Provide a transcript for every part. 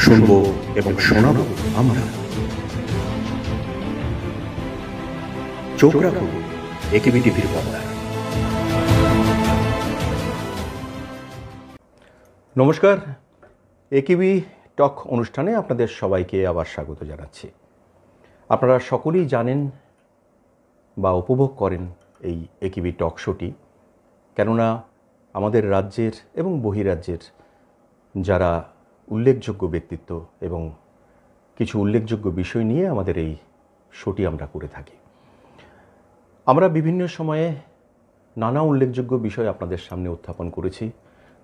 শুনব এবং শোনাব আমরা। চোখ রাখুন একেবি টিভির পর্দায়। নমস্কার, একেবি টক অনুষ্ঠানে আপনাদের সবাইকে আবার স্বাগত জানাচ্ছি। আপনারা সকলেই জানেন বা উপভোগ করেন এই একেবি টক শোটি, কেননা আমাদের রাজ্যের এবং বহিরাজ্যের যারা উল্লেখযোগ্য ব্যক্তিত্ব এবং কিছু উল্লেখযোগ্য বিষয় নিয়ে আমাদের এই শোটি আমরা করে থাকি। আমরা বিভিন্ন সময়ে নানা উল্লেখযোগ্য বিষয় আপনাদের সামনে উত্থাপন করেছি,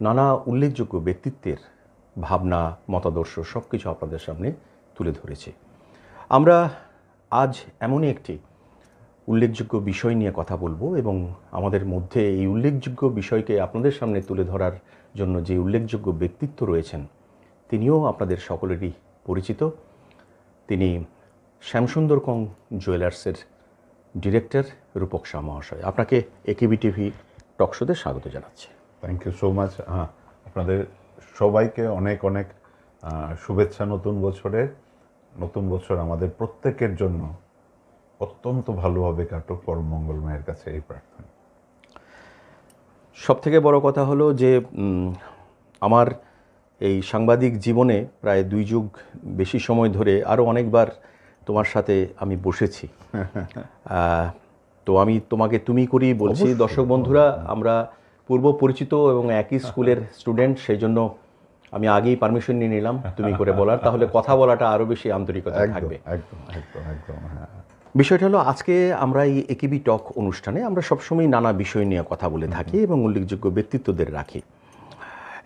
নানা উল্লেখযোগ্য ব্যক্তিত্বের ভাবনা, মতাদর্শ সব কিছু আপনাদের সামনে তুলে ধরেছি। আমরা আজ এমনই একটি উল্লেখযোগ্য বিষয় নিয়ে কথা বলবো এবং আমাদের মধ্যে এই উল্লেখযোগ্য বিষয়কে আপনাদের সামনে তুলে ধরার জন্য যে উল্লেখযোগ্য ব্যক্তিত্ব রয়েছেন তিনিও আপনাদের সকলেরই পরিচিত। তিনি শ্যামসুন্দর কং জুয়েলার্সের ডিরেক্টর রূপক শাহ মহাশয়। আপনাকে একেবি টিভি টক শোতে স্বাগত জানাচ্ছি। Thank you so much. আপনাদের সবাইকে অনেক অনেক শুভেচ্ছা নতুন বছরের। নতুন বছর আমাদের প্রত্যেকের জন্য অত্যন্ত ভালোভাবে কাটুক, পরম মঙ্গলময়ের কাছে এই প্রার্থনা। সবথেকে বড় কথা হলো যে আমার এই সাংবাদিক জীবনে প্রায় 2 যুগ বেশি সময় ধরে আরও অনেকবার তোমার সাথে আমি বসেছি। তো আমি তোমাকে তুমি করেই বলছি। দর্শক বন্ধুরা, আমরা পূর্ব পরিচিত এবং একই স্কুলের স্টুডেন্ট, সেই জন্য আমি আগেই পারমিশন নিয়ে নিলাম তুমি করে বলার, তাহলে কথা বলাটা আরও বেশি আন্তরিকতা থাকবে। একদম একদম একদম। হ্যাঁ, বিষয়টা হলো আজকে আমরা এই একেবি টক অনুষ্ঠানে আমরা সবসময় নানা বিষয় নিয়ে কথা বলে থাকি এবং উল্লেখযোগ্য ব্যক্তিত্বদের রাখি।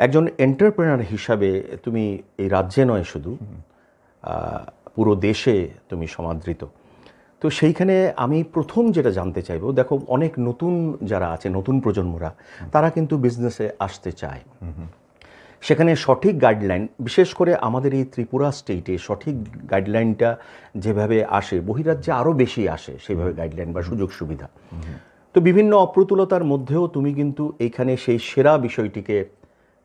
একজন এন্টারপ্রেনার হিসাবে তুমি এই রাজ্যে নয়, শুধু পুরো দেশে তুমি সমাদৃত। তো সেইখানে আমি প্রথম যেটা জানতে চাইবো, দেখো অনেক নতুন যারা আছে, নতুন প্রজন্মরা, তারা কিন্তু বিজনেসে আসতে চায়। সেখানে সঠিক গাইডলাইন, বিশেষ করে আমাদের এই ত্রিপুরা স্টেটে সঠিক গাইডলাইনটা যেভাবে আসে, বহিরাজ্যে আরও বেশি আসে সেইভাবে গাইডলাইন বা সুযোগ সুবিধা। তো বিভিন্ন অপ্রতুলতার মধ্যেও তুমি কিন্তু এইখানে সেই সেরা বিষয়টিকে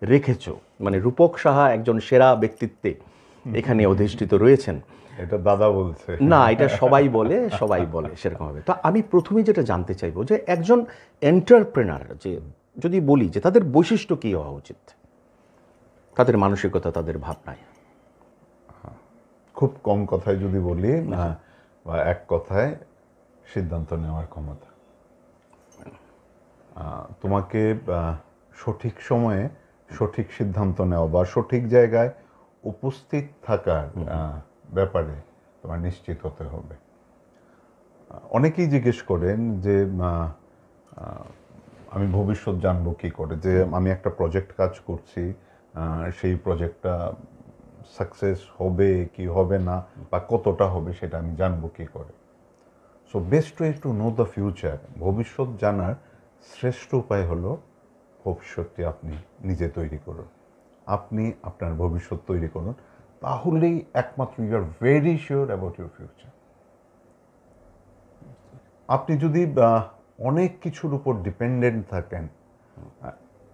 রেখেছো। মানে রূপক সাহা একজন সেরা ব্যক্তিত্বে এখানে অধিষ্ঠিত রয়েছেন। এটা দাদা বলছে না, এটা সবাই বলে সেরকম হবে। তো আমি প্রথমেই যেটা জানতে চাইবো যে একজন এন্টারপ্রেনার, যে যদি বলি যে তাদের বৈশিষ্ট্য কী হওয়া উচিত, তাদের মানসিকতা, তাদের ভাবনায়। খুব কম কথায় যদি বলি, বা এক কথায়, সিদ্ধান্ত নেওয়ার ক্ষমতা। তোমাকে সঠিক সময়ে সঠিক সিদ্ধান্ত নেওয়া বা সঠিক জায়গায় উপস্থিত থাকার ব্যাপারে তোমার নিশ্চিত হতে হবে। অনেকেই জিজ্ঞেস করেন যে আমি ভবিষ্যৎ জানবো কী করে, যে আমি একটা প্রজেক্ট কাজ করছি, সেই প্রজেক্টটা সাকসেস হবে কি হবে না বা কতটা হবে সেটা আমি জানবো কী করে। So best way to know the future, ভবিষ্যৎ জানার শ্রেষ্ঠ উপায় হলো ভবিষ্যৎটি আপনি নিজে তৈরি করুন। আপনি আপনার ভবিষ্যৎ তৈরি করুন, তাহলেই একমাত্র you are very sure about your future. আপনি যদি অনেক কিছুর উপর ডিপেন্ডেন্ট থাকেন,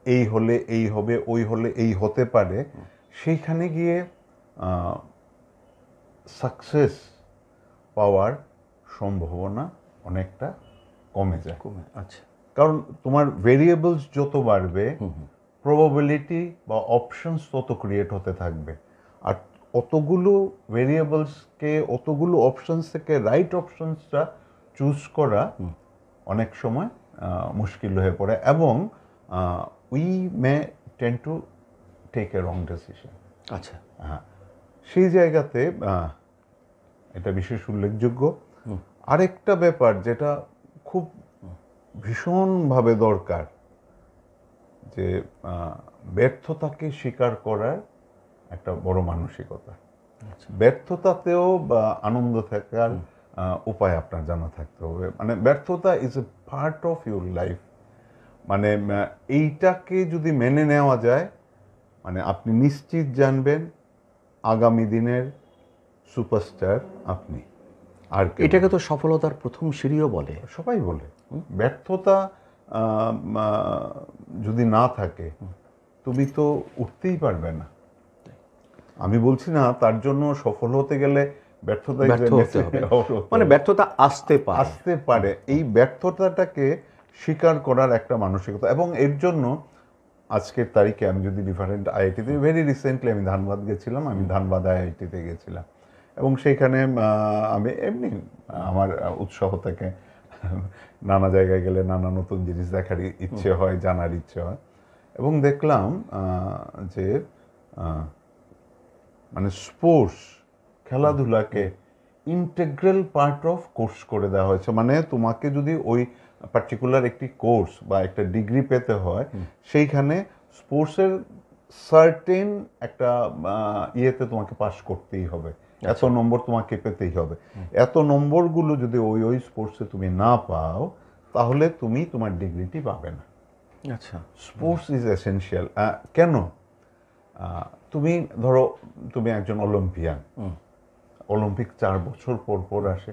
এই হলে এই হবে, ওই হলে এই হতে পারে, সেইখানে গিয়ে সাকসেস পাওয়ার সম্ভাবনা অনেকটা কমে যায়। আচ্ছা, কারণ তোমার ভেরিয়েবলস যত বাড়বে, প্রবাবিলিটি বা অপশনস তত ক্রিয়েট হতে থাকবে। আর অতগুলো ভেরিয়েবলসকে, অতগুলো অপশনস থেকে রাইট অপশনসটা চুজ করা অনেক সময় মুশকিল হয়ে পড়ে, এবং we may tend to take a wrong decision. আচ্ছা, হ্যাঁ, সেই জায়গাতে এটা বিশেষ উল্লেখযোগ্য। আরেকটা ব্যাপার যেটা খুব ভীষণভাবে দরকার, যে ব্যর্থতাকে স্বীকার করার একটা বড় মানসিকতা। ব্যর্থতাতেও বা আনন্দ থাকার উপায় আপনার জানা থাকতে হবে। মানে ব্যর্থতা is a part of your life. মানে এইটাকে যদি মেনে নেওয়া যায়, মানে আপনি নিশ্চিত জানবেন আগামী দিনের সুপারস্টার আপনি। আর এটাকে তো সফলতার প্রথম সিঁড়িও বলে, সবাই বলে। ব্যর্থতা যদি না থাকে তুমি তো উঠতেই পারবে না। আমি বলছি না তার জন্য সফল হতে গেলে ব্যর্থতা ব্যর্থ হতে হবে, মানে ব্যর্থতা আসতে পারে। আসতে পারে। এই ব্যর্থতাটাকে স্বীকার করার একটা মানসিকতা, এবং এর জন্য আজকের তারিখে আমি যদি ডিফারেন্ট আইআইটিতে, ভেরি রিসেন্টলি আমি ধানবাদ গেছিলাম, আমি ধানবাদ আইআইটিতে গেছিলাম, এবং সেইখানে আমি এমনি আমার উৎসাহ থেকে নানা জায়গায় গেলে নানা নতুন জিনিস দেখার ইচ্ছে হয়, জানার ইচ্ছে হয়, এবং দেখলাম যে মানে স্পোর্টস, খেলাধুলাকে ইন্টেগ্রাল পার্ট অফ কোর্স করে দেওয়া হয়েছে। মানে তোমাকে যদি ওই পার্টিকুলার একটি কোর্স বা একটা ডিগ্রি পেতে হয়, সেইখানে স্পোর্টসের সার্টেন একটা ইয়েতে তোমাকে পাস করতেই হবে, এত নম্বর তোমাকে পেতেই হবে। এত নম্বরগুলো যদি ওই ওই স্পোর্টসে তুমি না পাও, তাহলে তুমি তোমার ডিগ্রিটি পাবে না। আচ্ছা, স্পোর্টস ইজ এসেনশিয়াল। কেন? তুমি ধরো তুমি একজন অলিম্পিয়ান, অলিম্পিক 4 বছর পর পর আসে,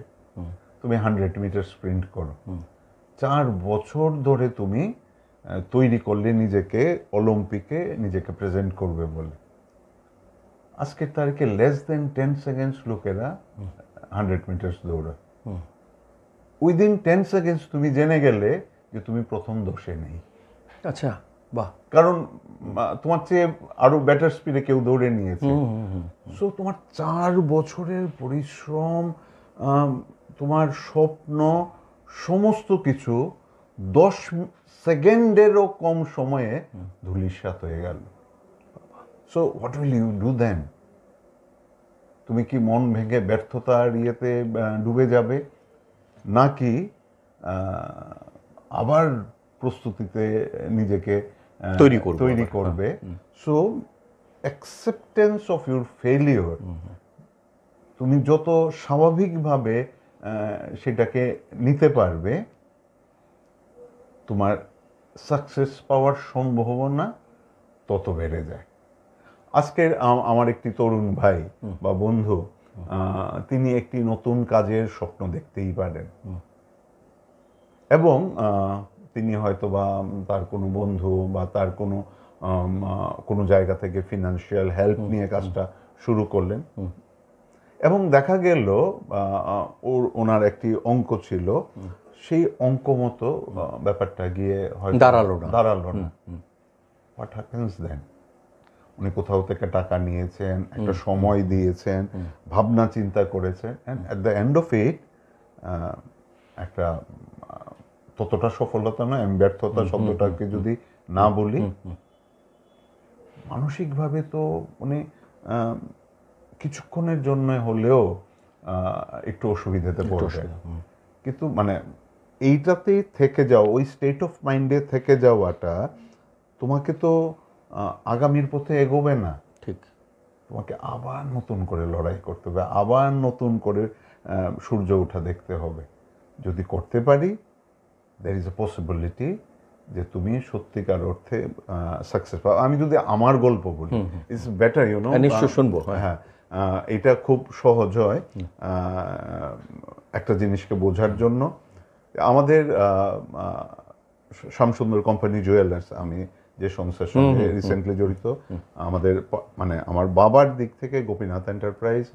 তুমি 100 মিটার স্প্রিন্ট করো, 4 বছর ধরে তুমি তৈরি করলে নিজেকে অলিম্পিকে নিজেকে প্রেজেন্ট করবে বলে। আজকের তারিখে লেস দেন 10 সেকেন্ডস লোকেরা 100 মিটার দৌড়ায়। উইদিন 10 সেকেন্ডস তুমি জেনে গেলে যে তুমি প্রথম 10-এ নেই। আচ্ছা, বাহ। কারণ তোমার চেয়ে আরো বেটার স্পিডে কেউ দৌড়ে নিয়েছে। সো তোমার 4 বছরের পরিশ্রম, তোমার স্বপ্ন, সমস্ত কিছু 10 সেকেন্ডেরও কম সময়ে ধূলিসাৎ হয়ে গেল। So what will you do then? তুমি কি মন ভেঙে ব্যর্থতার ইয়েতে ডুবে যাবে, নাকি আবার প্রস্তুতিতে নিজেকে তৈরি করবে? So acceptance of your failure, তুমি যত স্বাভাবিকভাবে সেটাকে নিতে পারবে, তোমার সাকসেস পাওয়ার সম্ভাবনা তত বেড়ে যায়। আজকের আমার একটি তরুণ ভাই বা বন্ধু, তিনি একটি নতুন কাজের স্বপ্ন দেখতেই পারেন, এবং তিনি হয়তো বা তার কোনো বন্ধু বা তার কোনো জায়গা থেকে ফিনান্সিয়াল হেল্প নিয়ে কাজটা শুরু করলেন, এবং দেখা গেল ওনার একটি অঙ্ক ছিল, সেই অঙ্ক মতো ব্যাপারটা গিয়ে হয়তো দাঁড়ালো না। হোয়াট হ্যাপেন্স দেন? উনি কোথাও থেকে টাকা নিয়েছেন, একটা সময় দিয়েছেন, ভাবনা চিন্তা করেছেন, and at the end of it একটা ততটা সফলতা নয়, আমি ব্যর্থতা শব্দটাকে যদি না বলি, মানসিকভাবে তো উনি কিছুক্ষণের জন্য হলেও একটু অসুবিধাতে পড়বে, কিন্তু মানে এইটাতে থেকে যাও, ওই স্টেট অফ মাইন্ডে থেকে যাওয়াটা তোমাকে তো আগামীর পথে এগোবে না। ঠিক, তোমাকে আবার নতুন করে লড়াই করতে হবে, আবার নতুন করে সূর্য ওঠা দেখতে হবে। যদি করতে পারি, there is a possibility যে তুমি সত্যিকার অর্থে সাকসেস পাও। আমি যদি আমার গল্প বলি, ইটস বেটার, ইউ নো। নিশ্চয় শুনবো। হ্যাঁ, এটা খুব সহজ হয় একটা জিনিসকে বোঝার জন্য। আমাদের শ্যামসুন্দর কোম্পানি জুয়েলার্স, আমি যে সংস্থার সঙ্গে রিসেন্টলি জড়িত, আমাদের মানে আমার বাবার দিক থেকে Gopinath enterprise,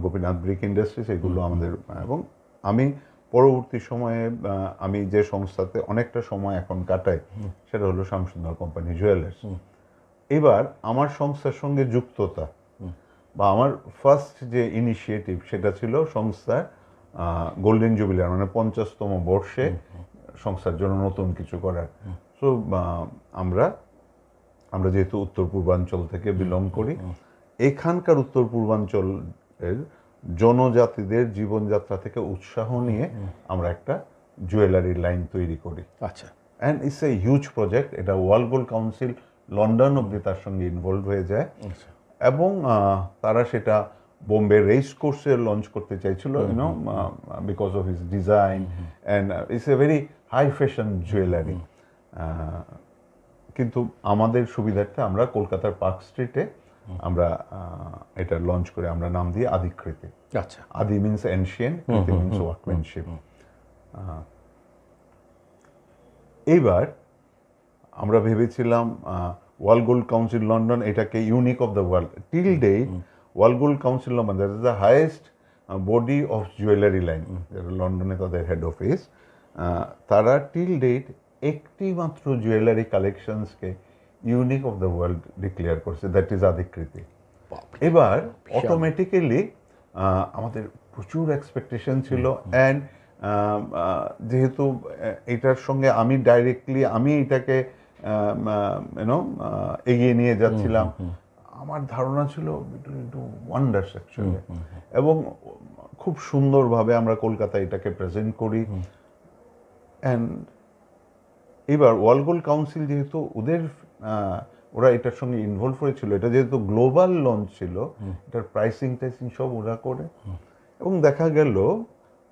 Gopinath brick industries, এগুলো আমাদের। এবং আমি পরবর্তী সময়ে আমি যে সংস্থাতে অনেকটা সময় এখন কাটাই, সেটা হলো শ্যামসুন্দর কোম্পানি জুয়েলার্স। এবার আমার সংস্থার সঙ্গে যুক্ততা বা আমার ফার্স্ট যে ইনিশিয়েটিভ, সেটা ছিল সংস্থার গোল্ডেন জুবিলিয়ার, মানে 50তম বর্ষে সংস্থার জন্য নতুন কিছু করার। সো আমরা যেহেতু উত্তর পূর্বাঞ্চল থেকে বিলং করি, এখানকার উত্তর পূর্বাঞ্চলের জনজাতিদের জীবনযাত্রা থেকে উৎসাহ নিয়ে আমরা একটা জুয়েলারি লাইন তৈরি করি। আচ্ছা, and it's a huge project. এটা ওয়ার্ল্ড গোল্ড কাউন্সিল লন্ডন অব্দি তার সঙ্গে ইনভলভ হয়ে যায়, এবং তারা সেটা বোম্বে রেস কোর্সে লঞ্চ করতে চাইছিল, you know, because of his design, and it's a very high fashion jewellery. কিন্তু আমাদের সুবিধার্থে আমরা কলকাতার পার্ক স্ট্রিটে আমরা এটা লঞ্চ করে আমরা নাম দিই আদিকৃতি। আচ্ছা, আদি মিনস এনশিয়েন্ট, কৃতি মিনস ওয়ার্কম্যানশিপ। এইবার আমরা ভেবেছিলাম ওয়ার্ল্ড গোল্ড কাউন্সিল লন্ডন এটাকে unique of the world. Till date world gold council of that is the highest body of jewellery line, লন্ডনে তাদের হেড অফিস। তারা টিল ডেট একটি মাত্র জুয়েলারি কালেকশনসকে unique of the world declare করছে, that is Adikriti. এবার automatically আমাদের প্রচুর এক্সপেকটেশন ছিল, অ্যান্ড যেহেতু এটার সঙ্গে আমি ডাইরেক্টলি এটাকে এগিয়ে নিয়ে যাচ্ছিলাম, আমার ধারণা ছিল টু ওয়ান্ডার্স অ্যাকচুয়ালি, এবং খুব সুন্দরভাবে আমরা কলকাতায় এটাকে প্রেজেন্ট করি। অ্যান্ড এবার ওয়ার্ল্ড গোল্ড কাউন্সিল যেহেতু ওরা এটার সঙ্গে ইনভলভ হয়েছিল, এটা যেহেতু গ্লোবাল লঞ্চ ছিল, এটার প্রাইসিং টাইসিং সব ওরা করে, এবং দেখা গেল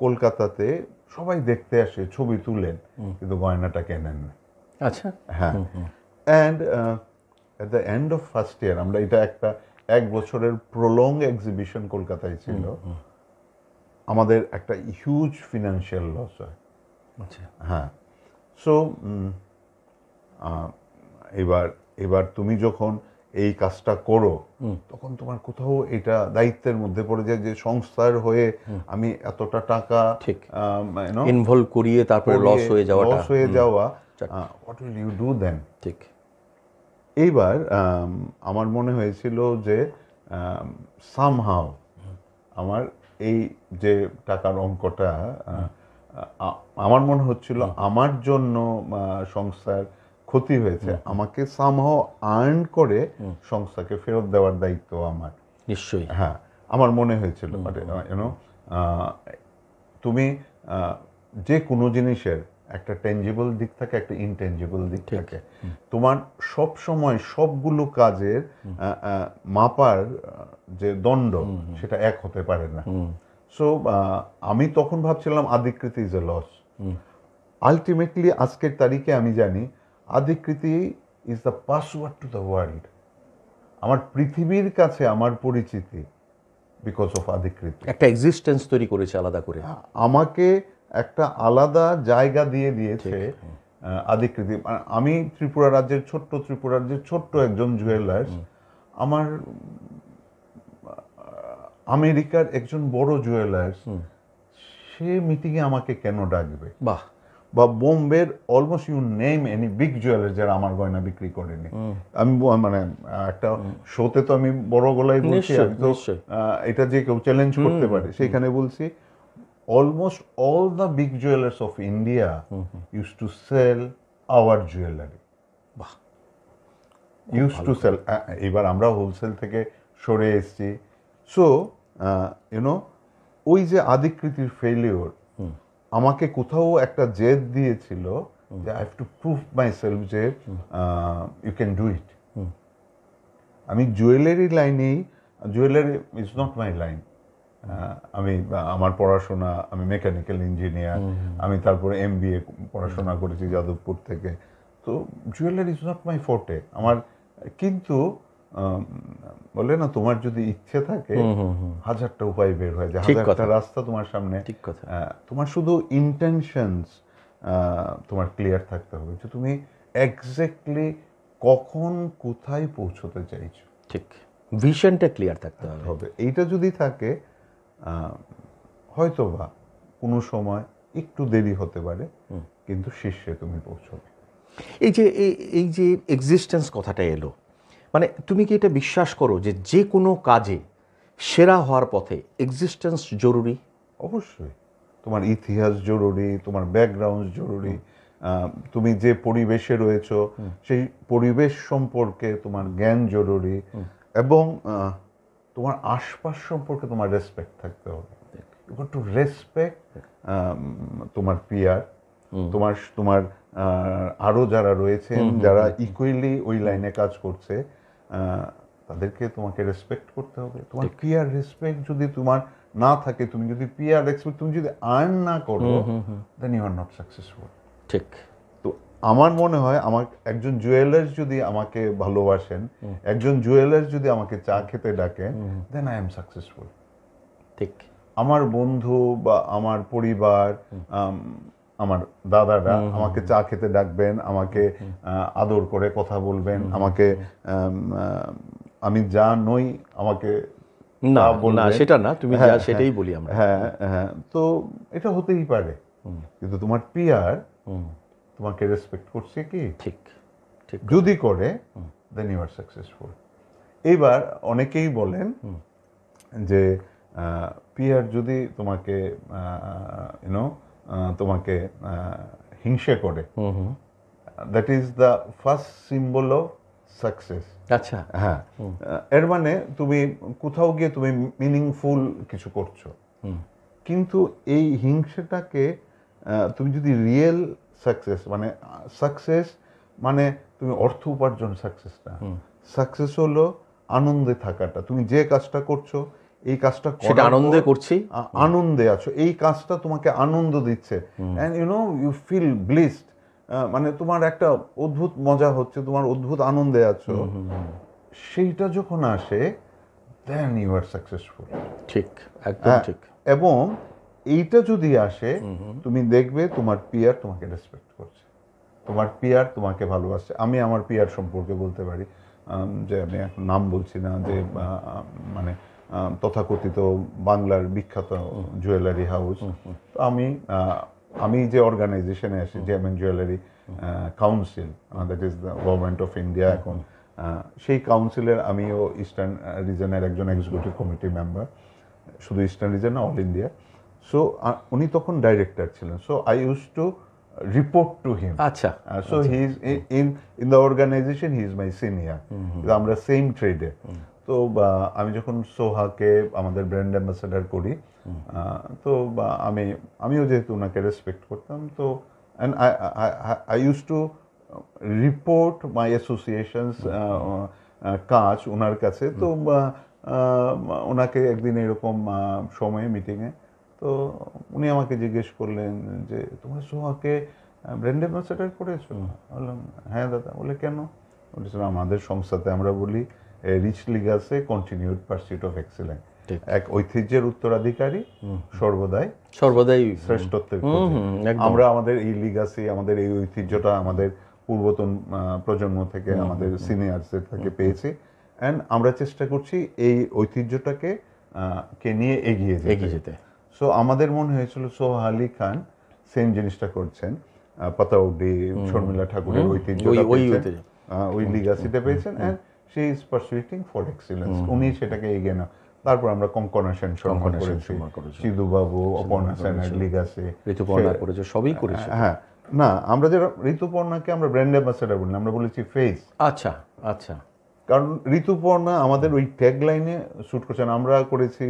কলকাতাতে সবাই দেখতে আসে, ছবি তুলেন, কিন্তু গয়নাটা কেনেন না। আচ্ছা, হ্যাঁ। And at the end of first year, আমরা এটা এক বছরের প্রলং এক্সিবিশন কলকাতায় ছিল, আমাদের একটা হিউজ ফিনান্সিয়াল লস হয়। আচ্ছা, হ্যাঁ। সো এবার তুমি যখন এই কাজটা করো, তখন তোমার কোথাও এটা দায়িত্বের মধ্যে পড়ে যায় যে সংস্থার হয়ে আমি এতটা টাকা ঠিক ইনভলভ করিয়ে তারপরে লস হয়ে যাওয়া, what will you do then. ঠিক। এইবার আমার মনে হয়েছিল যে সামহাও আমার এই যে টাকার অঙ্কটা, আমার মনে হচ্ছিল আমার জন্য সংস্থার ক্ষতি হয়েছে, আমাকে সামহাও আর্ন করে সংস্থাকে ফেরত দেওয়ার দায়িত্ব আমার। নিশ্চয়ই। হ্যাঁ, আমার মনে হয়েছিল তুমি যে কোনো জিনিসের একটা টেঞ্জিবল দিক থাকে, একটা ইনটেঞ্জিবল দিক থাকে। তোমার সব সময় সবগুলো কাজের মাপার যে দণ্ড, সেটা এক হতে পারে না। সো আমি তখন ভাবছিলাম Adikriti is a loss. Ultimately আজকের তারিখে আমি জানি Adikriti is the password to the world. আমার পৃথিবীর কাছে আমার পরিচিতি বিকজ অফ আদিকৃতি। একটা এক্সিস্টেন্স তৈরি করেছে আলাদা করে, আমাকে একটা আলাদা জায়গা দিয়ে দিয়েছে আদিকৃতি। আমি ত্রিপুরা রাজ্যের ছোট্ট একজন জুয়েলার্স, আমার আমেরিকার একজন বড় জুয়েলার্স, সে মিটিংয়ে আমাকে কেন ডাকবে? বাহ। বা বোম্বের almost you name any big jewellers যারা আমার গয়না বিক্রি করেনি, আমি মানে একটা শোতে তো আমি বড় গলায় বলছি, এটা যে কেউ চ্যালেঞ্জ করতে পারে, সেখানে বলছি almost all the big jewellers of India use to sell our jewellery. বাহ, ইউজ টু সেল। এবার আমরা হোলসেল থেকে সরে এসেছি। সো ওই যে আদিকৃতির ফেলিওর আমাকে কোথাও একটা জেদ দিয়েছিল যে I have to prove my self যে ইউ ক্যান ডু ইট। আমি জুয়েলারি লাইনেই, jewellery is not my line. আমি আমার পড়াশোনা, আমি মেকানিক্যাল ইঞ্জিনিয়ার, আমি তারপরে MBA পড়াশোনা করেছি যাদবপুর থেকে। তো জুয়েলারি ইজ নট মাই ফোর্টে আমার। কিন্তু বলে না, তোমার যদি ইচ্ছে থাকে হাজারটা উপায় বের হয়ে যায়, হাজারটা রাস্তা তোমার সামনে। ঠিক কথা। তোমার শুধু ইন্টেনশনস তোমার ক্লিয়ার থাকতে হবে যে তুমি এক্স্যাক্টলি কখন কোথায় পৌঁছতে চাইছো। ঠিক, ভিশনটা ক্লিয়ার থাকতে হবে। এইটা যদি থাকে, হয়তোবা কোনো সময় একটু দেরি হতে পারে, কিন্তু শীর্ষে তুমি পৌঁছবে। এই যে এক্সিস্টেন্স কথাটা এলো, মানে তুমি কি এটা বিশ্বাস করো যে কোনো কাজে সেরা হওয়ার পথে এক্সিস্টেন্স জরুরি? অবশ্যই। তোমার ইতিহাস জরুরি, তোমার ব্যাকগ্রাউন্ড জরুরি, তুমি যে পরিবেশে রয়েছো সেই পরিবেশ সম্পর্কে তোমার জ্ঞান জরুরি, এবং তোমার আশপাশ সম্পর্কে তোমার রেসপেক্ট থাকতে হবে। ইউ গট টু রেসপেক্ট তোমার পিয়ার, তোমার আরও যারা রয়েছেন, যারা ইকুয়ালি ওই লাইনে কাজ করছে, তাদেরকে তোমাকে রেসপেক্ট করতে হবে। তোমার পিয়ার রেসপেক্ট যদি তোমার না থাকে, তুমি যদি পিয়ার রেসপেক্ট তুমি যদি আর্ন না করো, then you are not successful. ঠিক। তো আমার মনে হয়, আমার একজন জুয়েলার্স যদি আমাকে ভালোবাসেন, একজন জুয়েলার্স যদি আমাকে চা খেতে ডাকেন, দেন আই এম সাকসেসফুল। ঠিক। আমার বন্ধু বা আমার পরিবার, আমার দাদারা আমাকে চা খেতে ডাকবেন, আমাকে আদর করে কথা বলবেন, আমাকে আমি যা নই আমাকে না তা না বলবে। সেটা না, তুমি যা হ্যাঁ, সেটাই বলি আমরা। হ্যাঁ হ্যাঁ, তো এটা হতেই পারে, কিন্তু তোমার পিয়ার তোমাকে রেসপেক্ট করছে কি? ঠিক ঠিক। যদি করে দেন ইউ আর সাকসেসফুল। এইবার অনেকেই বলেন যে পিয়ার যদি তোমাকে ইউনো তোমাকে হিংসে করে, that is the first symbol of success. আচ্ছা, হ্যাঁ, এর মানে তুমি কোথাও গিয়ে তুমি মিনিংফুল কিছু করছো, কিন্তু এই হিংসাটাকে তুমি যদি রিয়েল সাকসেস মানে সাকসেস মানে তুমি অর্থ উপার্জন সাকসেস না, সাকসেস হলো আনন্দে থাকাটা। তুমি যে কাজটা করছো এই কাজটা সেটা করার আনন্দে পর করছি। আনন্দে আছো, এই কাজটা তোমাকে আনন্দ দিচ্ছে, অ্যান্ড ইউ ফিল ব্লিসড, মানে তোমার একটা অদ্ভুত মজা হচ্ছে, তোমার অদ্ভুত আনন্দে আছো, সেইটা যখন আসে দেন ইউ আর সাকসেসফুল। ঠিক, একদম ঠিক। এবং এইটা যদি আসে তুমি দেখবে তোমার পিয়ার তোমাকে রেসপেক্ট করছে, তোমার পিয়ার তোমাকে ভালোবাসছে। আমি আমার পিয়ার সম্পর্কে বলতে পারি, যে আমি এখন নাম বলছি না, যে মানে তথাকথিত বাংলার বিখ্যাত জুয়েলারি হাউস। তো আমি যে অর্গানাইজেশনে আছি, JMN jewellery council, that is the government of India এখন, সেই কাউন্সিলের আমিও ইস্টার্ন রিজনের একজন এক্সিকিউটিভ কমিটি মেম্বার, শুধু ইস্টার্ন রিজন না, অল ইন্ডিয়া। সো উনি তখন ডাইরেক্টর ছিলেন, so I use to report to him. আচ্ছা, so he is in the organisation, he is my senior, আমরা সেম ট্রেডে। তো আমি যখন সোহাকে আমাদের ব্র্যান্ড অ্যাম্বাসেডার করি, তো আমিও যেহেতু ওনাকে রেসপেক্ট করতাম, তো and I use to report my associations কাজ ওনার কাছে। তো ওনাকে একদিন এরকম সময়ে মিটিংয়ে, তো উনি আমাকে জিজ্ঞেস করলেন যে তোমার সোহাকে ব্র্যান্ড অ্যাম্বাসেডার করেছো? বললাম হ্যাঁ দাদা। বলে কেন? বলেছিল আমাদের সংস্থাতে আমরা বলি rich legacy continued pursuit of excellence, এক ঐতিহ্যের উত্তরাধিকারী সর্বদাই শ্রেষ্ঠত্বের খোঁজে। আমরা আমাদের এই লিগাসি, আমাদের এই ঐতিহ্যটা আমাদের পূর্বতন প্রজন্ম থেকে, আমাদের সিনিয়রসদের থেকে পেয়েছি, অ্যান্ড আমরা চেষ্টা করছি এই ঐতিহ্যটাকে কে নিয়ে এগিয়ে যেতে। সো আমাদের মনে হয়েছিল সোহা আলী খান সেম জিনিসটা করছেন, পাতাউডি শর্মিলা ঠাকুরের ঐতিহ্যটা পেয়েছেন, ওই লিগাসিটা পেয়েছেন, and she is pursuiting for excellence. উনি সেটাকে এগিয়ে না। তারপর আমরা কঙ্কনা সেন সম্মান করেছি, সিধু বাবু, অপর্ণা সেনের লিগাসি, ঋতুপর্ণা করেছে, সবই করেছে। হ্যাঁ, না আমরা যারা ঋতুপর্ণাকে আমরা ব্র্যান্ড অ্যাম্বাসেডার বলি, আমরা বলেছি ফেস। আচ্ছা আচ্ছা, কারণ ঋতুপর্ণা আমাদের ওই ট্যাগ লাইনে শুট করছেন। আমরা করেছি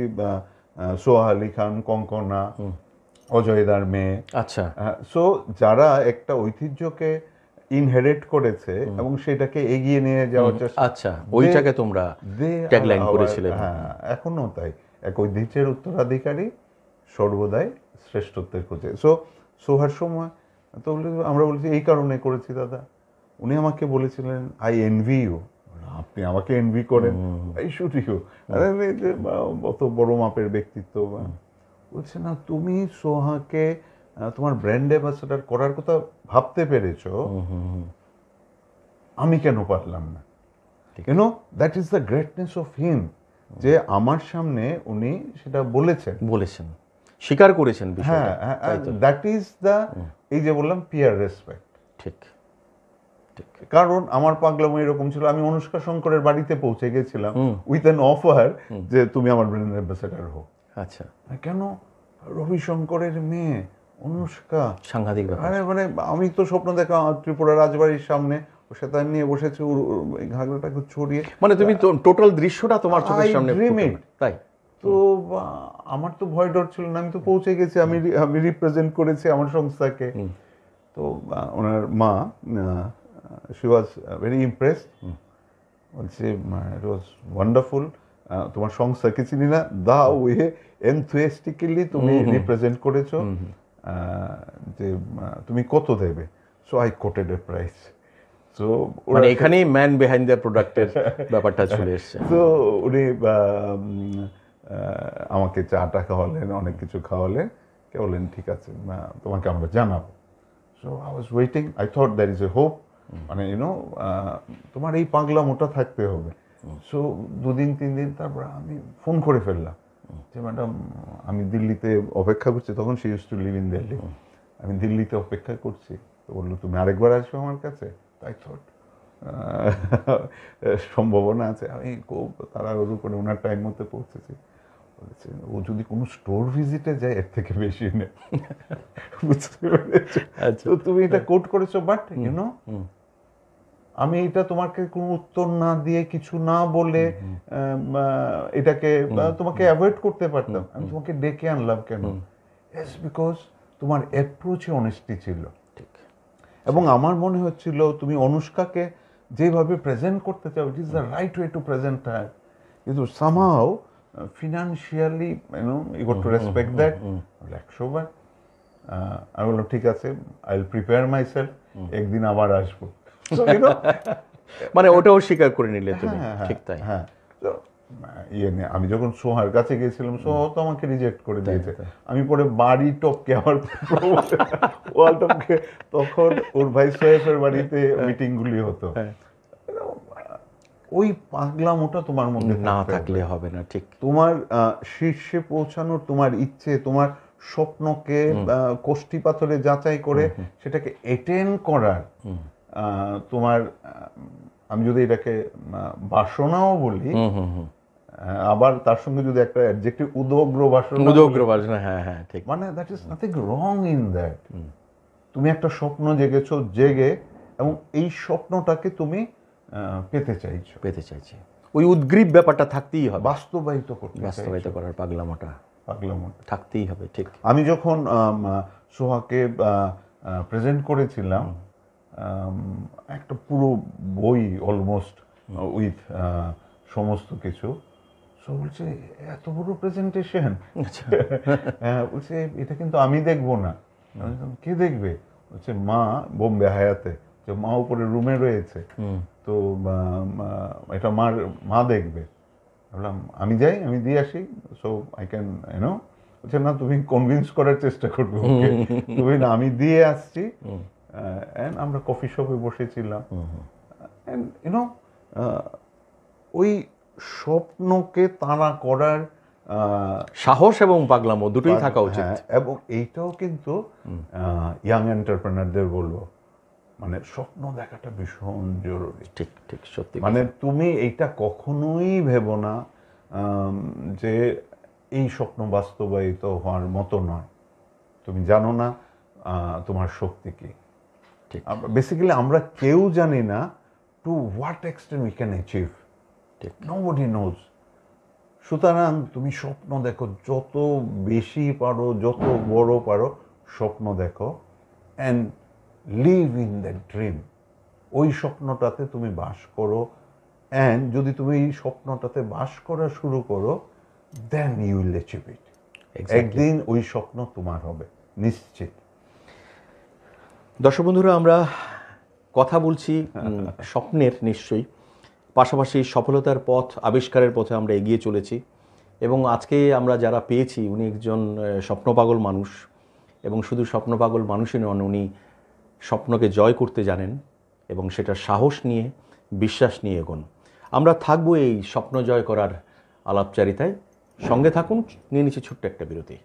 সোহা আলী খান, কঙ্কনা, অজয়দার মেয়ে। আচ্ছা, সো যারা একটা ঐতিহ্যকে ইনহেরিট করেছে এবং সেটাকে এগিয়ে নিয়ে যাওয়ার চেষ্টা, আচ্ছা, ওইটাকে তোমরা ট্যাগলাইন করেছিলে। হ্যাঁ, এখনো তাই, এক ঐতিহ্যের উত্তরাধিকারী সর্বদাই শ্রেষ্ঠত্বের খোঁজে। সো সোহার সময় তো আমরা বলেছি এই কারণে করেছি দাদা। উনি আমাকে বলেছিলেন আই এনভি ইউ। আপনি আমাকে এনভি করেন? I should you. অত বড় মাপের ব্যক্তিত্ব। বলছে না, তুমি সোহাকে তোমার ব্র্যান্ড অ্যাম্বাসেডার করার কথা ভাবতে পেরেছো, আমি কেন পারলাম না? You know, that is the greatness of him, যে আমার সামনে উনি সেটা বলেছেন, স্বীকার করেছেন। হ্যাঁ, দ্যাট ইজ দ্য, এই যে বললাম পিয়ার রেসপেক্ট। ঠিক। কারণ আমার পাগলামো এরকম ছিল, আমি অনুষ্কা শঙ্করের বাড়িতে পৌঁছে গেছিলাম উইথ অ্যান অফার যে তুমি আমার ব্র্যান্ড অ্যাম্বাসেডার হও। আচ্ছা, কেন? রবি শঙ্করের মেয়ে অনুষ্কা, সাংঘাতিক ব্যাপার। আরে মানে আমি তো স্বপ্ন দেখা ত্রিপুরা রাজবাড়ির সামনে ও সেটা নিয়ে বসেছে, ঘাগড়াটাকে ছড়িয়ে, মানে তুমি টোটাল দৃশ্যটা তোমার চোখের সামনে, তাই তো আমার তো ভয় ডর ছিল না। আমি তো পৌঁছে গেছি, আমি রিপ্রেজেন্ট করেছি আমার সংস্থাকে। তো ওনার মা, শি ওয়াজ ভেরি ইমপ্রেসড, বলছে ইট ওয়াজ ওয়ান্ডারফুল, তোমার সংস্থাকে চিনি না, দা ওয়ে এনথুয়েস্টিক্যালি তুমি রিপ্রেজেন্ট করেছো, যে তুমি কত দেবে। So I quoted a price. So মানে এখানেই ম্যান বিহাইন্ড দ্য প্রোডাক্টের ব্যাপারটা চলে এসছে। তো উনি আমাকে চাটা খাওয়ালেন, অনেক কিছু খাওয়ালেন, কে বললেন ঠিক আছে তোমাকে আমরা জানাবো। So I was waiting, I thought there is a hope, মানে ইউনো তোমার এই পাগলামোটা থাকতে হবে। সো 2-3 দিন তারপর আমি ফোন করে ফেললাম যে ম্যাডাম আমি দিল্লিতে অপেক্ষা করছি, তখন সে use to live in Delhi. আমি দিল্লিতে অপেক্ষা করছি, তো বললো তুমি আরেকবার আসবে আমার কাছে। তাই থট সম্ভাবনা আছে। আমি খুব তাড়াহুড়ো করে ওনার টাইম মতো পৌঁছেছি। বলেছে ও যদি কোনো স্টোর ভিজিটে যায় এর থেকে বেশি নেই। বুঝতে পেরেছো? তো তুমি এটা কোট করেছো, বাট ইউনো আমি এটা তোমাকে কোনো উত্তর না দিয়ে কিছু না বলে এটাকে তোমাকে অ্যাভয়েড করতে পারতাম। আমি তোমাকে ডেকে আনলাম কেন? ইয়েস, বিকজ তোমার অ্যাপ্রোচে অনেস্টি ছিল। ঠিক। এবং আমার মনে হচ্ছিল তুমি অনুষ্কাকে যেভাবে প্রেজেন্ট করতে চাও, it is the right way to present her. কিন্তু somehow financially you got to respect that. 100 বার আমি বললাম ঠিক আছে, I will prepare my self, একদিন আবার আসবো। মানে ওটাও স্বীকার করে নিলে তুমি? ঠিক তাই। হ্যাঁ, আমি যখন সোহার কাছে গেছিলাম, সোহা তো আমাকে রিজেক্ট করে দিয়েছে। আমি পরে বাড়ি টপকে আমার ওয়াল টপকে, তখন ওর ভাই সোহেবের বাড়িতে মিটিং গুলি হতো। ওই পাগলামোটা তোমার মধ্যে না থাকলে হবে না। ঠিক। তোমার শীর্ষে পৌঁছানোর তোমার ইচ্ছে, তোমার স্বপ্নকে কোষ্ঠী পাথরে যাচাই করে সেটাকে এটেন্ড করার তোমার, আমি যদি এটাকে বাসনাও বলি, আবার তার সঙ্গে যদি একটা অ্যাডজেক্টিভ উদগ্র বাসনা, হ্যাঁ হ্যাঁ ঠিক, মানে that is nothing wrong in that. তুমি একটা স্বপ্ন জেগেছো, জেগে এবং এই স্বপ্নটাকে তুমি পেতে চাইছো, ওই উদ্গ্রীব ব্যাপারটা থাকতেই হবে, বাস্তবায়িত করার পাগলামোটা থাকতেই হবে। ঠিক। আমি যখন সোহাকে প্রেজেন্ট করেছিলাম একটা পুরো বই অলমোস্ট উইথ সমস্ত কিছু, সো বলছে এত বড় প্রেজেন্টেশন, বলছে এটা কিন্তু আমি দেখবো না। কে দেখবে? বলছে মা, বোম্বে হায়াতে, যে মা উপরে রুমে রয়েছে, তো এটা মা দেখবে। বললাম আমি যাই, আমি দিয়ে আসি, সো আই ক্যান ইউনো। বলছে না, তুমি কনভিন্স করার চেষ্টা করবে ওকে, তুমি না, আমি দিয়ে আসছি। আমরা কফি শপে বসেছিলাম, ইউনো ওই স্বপ্নকে তাড়া করার সাহস এবং পাগলামো দুটোই থাকা উচিত। এবং এইটাও কিন্তু ইয়াং এন্টারপ্রেনারদের বলবো, মানে স্বপ্ন দেখাটা ভীষণ জরুরি। ঠিক ঠিক, সত্যি। মানে তুমি এইটা কখনোই ভেবো না যে এই স্বপ্ন বাস্তবায়িত হওয়ার মতো নয়। তুমি জানো না তোমার শক্তি কি। ঠিক। বেসিক্যালি আমরা কেউ জানি না to what extent we can achieve. ঠিক। Nobody knows. সুতরাং তুমি স্বপ্ন দেখো, যত বেশি পারো, যত বড় পারো স্বপ্ন দেখো, and live in that dream. ওই স্বপ্নটাতে তুমি বাস করো, অ্যান্ড যদি তুমি এই স্বপ্নটাতে বাস করা শুরু করো, then you will achieve it. একদিন ওই স্বপ্ন তোমার হবে, নিশ্চিত। দর্শক বন্ধুরা, আমরা কথা বলছি স্বপ্নের, নিশ্চয়ই পাশাপাশি সফলতার পথ আবিষ্কারের পথে আমরা এগিয়ে চলেছি। এবং আজকে আমরা যারা পেয়েছি, উনি একজন স্বপ্নপাগল মানুষ, এবং শুধু স্বপ্নপাগল মানুষই নন, উনি স্বপ্নকে জয় করতে জানেন এবং সেটা সাহস নিয়ে, বিশ্বাস নিয়ে এগোন। আমরা থাকবো এই স্বপ্ন জয় করার আলাপচারিতায়। সঙ্গে থাকুন। নিয়ে নিচ্ছি ছোট্ট একটা বিরতি।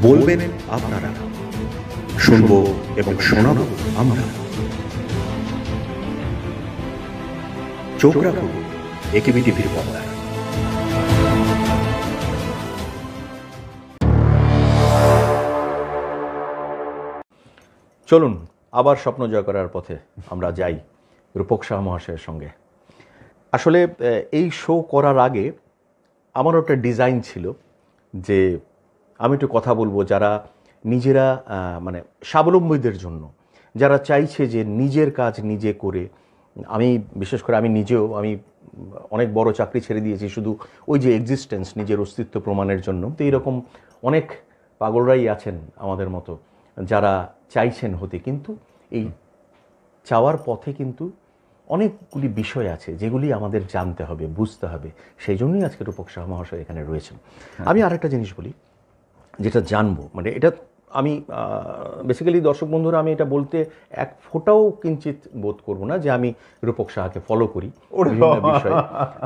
বলবেন আপনারা, শুনবো এবং শোনাবো আমরা। চোখ রাখুন একেবি টিভির পর্দায়। চলুন আবার স্বপ্ন জয় করার পথে আমরা যাই রূপক শাহ মহাশয়ের সঙ্গে। আসলে এই শো করার আগে আমারও একটা ডিজাইন ছিল যে আমি একটু কথা বলবো যারা নিজেরা মানে স্বাবলম্বীদের জন্য, যারা চাইছে যে নিজের কাজ নিজে করে। আমি বিশেষ করে আমি নিজেও অনেক বড় চাকরি ছেড়ে দিয়েছি শুধু ওই যে এক্সিস্টেন্স, নিজের অস্তিত্ব প্রমাণের জন্য। তো এইরকম অনেক পাগলরাই আছেন আমাদের মতো, যারা চাইছেন হতে, কিন্তু এই চাওয়ার পথে কিন্তু অনেকগুলি বিষয় আছে যেগুলি আমাদের জানতে হবে, বুঝতে হবে। সেই জন্যই আজকে রূপক সাহা মহাশয় এখানে রয়েছেন। আমি আরেকটা জিনিস বলি, যেটা জানবো, মানে এটা আমি বেসিক্যালি দর্শক বন্ধুরা, আমি এটা বলতে এক ফোঁটাও কিঞ্চিত বোধ করব না যে আমি রূপক সাহাকে ফলো করি বিভিন্ন বিষয়ে।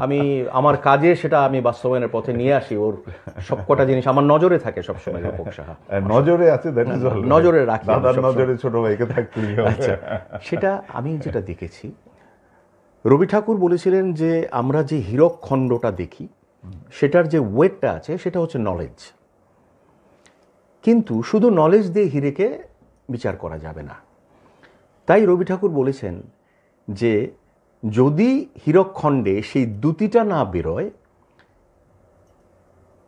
আমি আমার কাজে সেটা আমি বাস্তবায়নের পথে নিয়ে আসি। ওর সবকটা জিনিস আমার নজরে থাকে সবসময়। রূপক সাহা নজরে আছে, that is all. নজরে রাখি আমি দাদার সবসময়। নজরে ছোট ভাইকে থাকতেই হবে। আচ্ছা, সেটা আমি যেটা দেখেছি, রবি ঠাকুর বলেছিলেন যে আমরা যে হীরক খণ্ডটা দেখি সেটার যে ওয়েটটা আছে সেটা হচ্ছে নলেজ। কিন্তু শুধু নলেজ দিয়ে হীরেকে বিচার করা যাবে না। তাই রবি ঠাকুর বলেছেন যে যদি হীরকখণ্ডে সেই দ্যুতিটা না বেরোয়,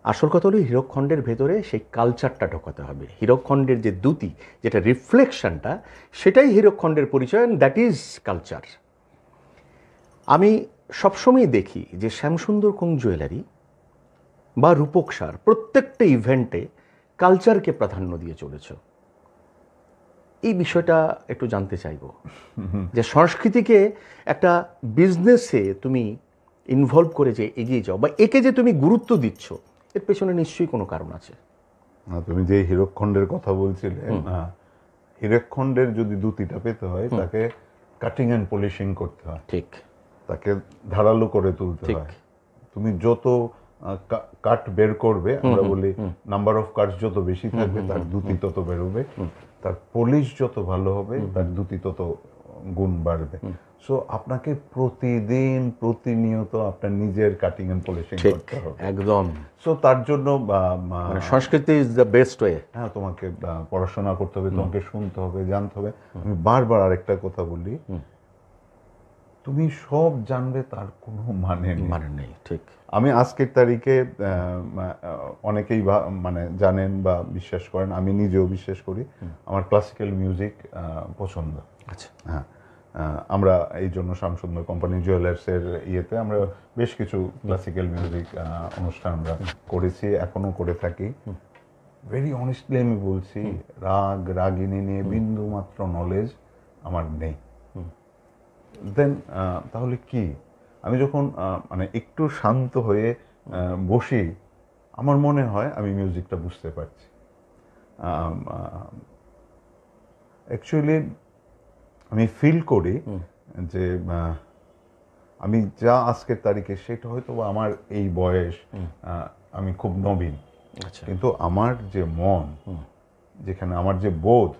আসল কথা হলো হীরকখণ্ডের ভেতরে সেই কালচারটা ঢোকাতে হবে। হীরকখণ্ডের যে দ্যুতি, যেটা রিফ্লেকশনটা, সেটাই হীরকখণ্ডের পরিচয়, দ্যাট ইজ কালচার। আমি সবসময় দেখি যে শ্যামসুন্দর কোং জুয়েলারি বা রূপক সার প্রত্যেকটা ইভেন্টে কালচারকে প্রাধান্য দিয়ে চলেছ। এই বিষয়টা একটু জানতে চাইব যে সংস্কৃতিকে একটা বিজনেসে তুমি ইনভলভ করে যে এগিয়ে যাও বা একে যে তুমি গুরুত্ব দিচ্ছ, এর পেছনে নিশ্চয়ই কোনো কারণ আছে। তুমি যে হীরকখণ্ডের কথা বলছিলে, হীরকখণ্ডের যদি দ্যুতিটা পেতে হয় তাকে কাটিং অ্যান্ড পলিশিং করতে হয়, ঠিক, তাকে ধারালো করে তুলতে হয়। তুমি যত কাট বের করবে, আমরা বলি নাম্বার অফ কাটস যত বেশি থাকবে তার দ্যুতি তত বেরোবে, তার পলিশ যত ভালো হবে তার দ্যুতি তত গুণ বাড়বে। সো আপনাকে প্রতিদিন প্রতিনিয়ত আপনার নিজের কাটিং এন্ড পলিশিং করতে হবে একদম। সো তার জন্য সংস্কৃতি ইজ দ্য বেস্ট ওয়ে। হ্যাঁ, তোমাকে পড়াশোনা করতে হবে, তোমাকে শুনতে হবে, জানতে হবে। আমি বারবার আরেকটা কথা বলি, তুমি সব জানবে তার কোনো মানে নেই। ঠিক। আমি আজকের তারিখে অনেকেই মানে জানেন বা বিশ্বাস করেন, আমি নিজেও বিশ্বাস করি, আমার ক্লাসিক্যাল মিউজিক পছন্দ। আচ্ছা, হ্যাঁ, আমরা এই জন্য শ্যামসুন্দর কোম্পানি জুয়েলার্সের ইয়েতে আমরা বেশ কিছু ক্লাসিক্যাল মিউজিক অনুষ্ঠান আমরা করেছি, এখনো করে থাকি। ভেরি অনেস্টলি আমি বলছি, রাগিনী নিয়ে বিন্দু মাত্র নলেজ আমার নেই। দেন তাহলে কি, আমি যখন মানে একটু শান্ত হয়ে বসি, আমার মনে হয় আমি মিউজিকটা বুঝতে পারছি। অ্যাকচুয়ালি আমি ফিল করি যে আমি যা আজকের তারিখে, সেটা হয়তো আমার এই বয়স, আমি খুব নবীন, কিন্তু আমার যে মন, যেখানে আমার যে বোধ,